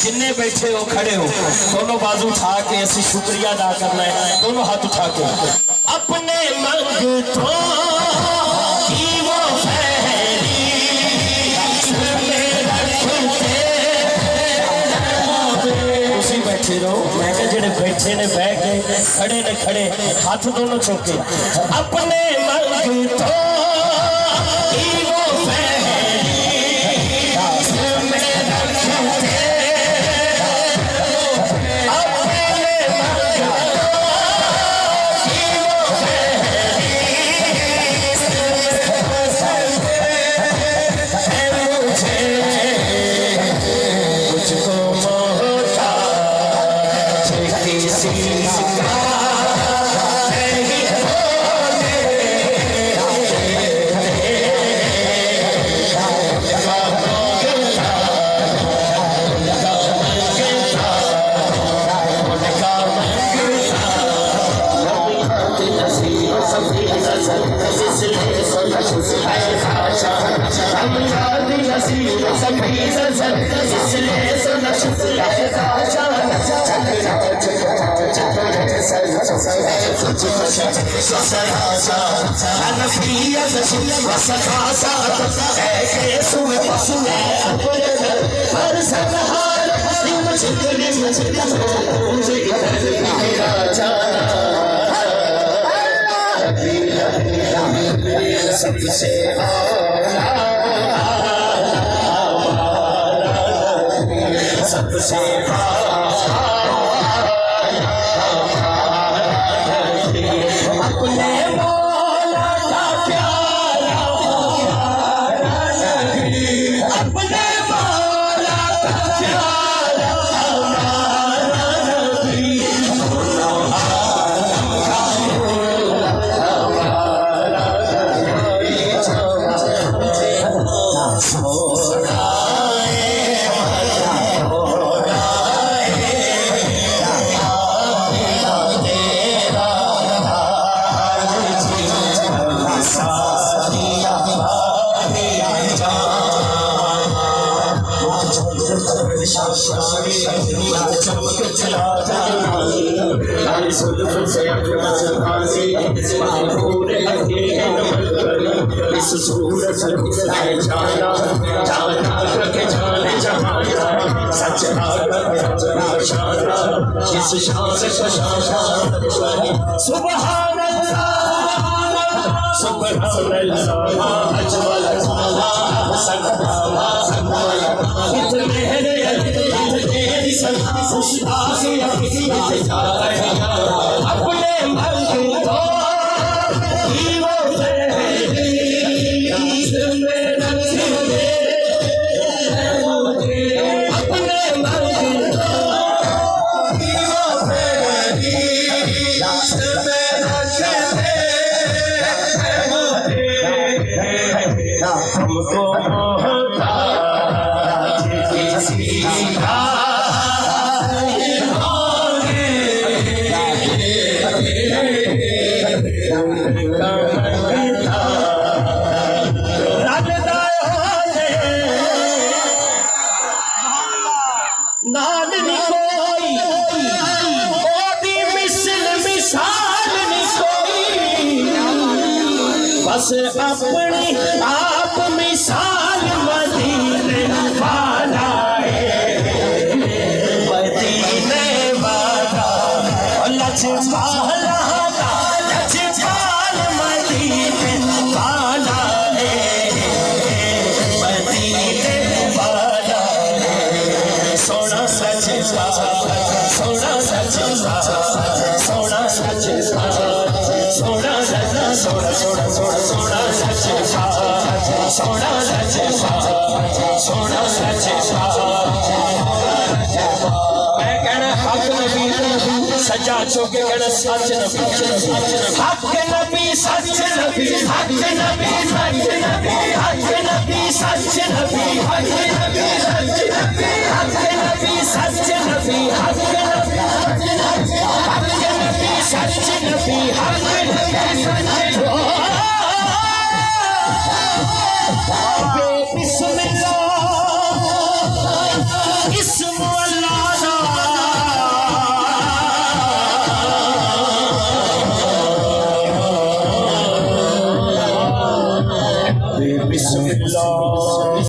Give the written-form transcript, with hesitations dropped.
जिन्ने बैठे हो खड़े हो दोनों बाजू उठा के ऐसे शुक्रिया अदा करना है, दोनों हाथ उठा के अपने मंगतों की वो फहरी उसी बैठे रहो। मैं क्या जेड़े बैठे ने बह गए, खड़े ने खड़े, हाथ दोनों चौके अपने मंगतों की वो सबसे अपने मौला का प्यारा अपने मौला का प्यारा बस अपनी आप मिसाल मदीने वाला है, मदीने वाला लजपाला लजपाल मदीने वाला है, मदीने वाला सोना सजदा सोना सजदा सोना सजदा सोना सजना सोना सोना सोना सोना सजदा सोना सजदा सोना सजदा मैं कहना हक नबी सजा चौके कहना सच नबी हक नबी सच नबी हक नबी सच नबी हक नबी सच नबी हक नबी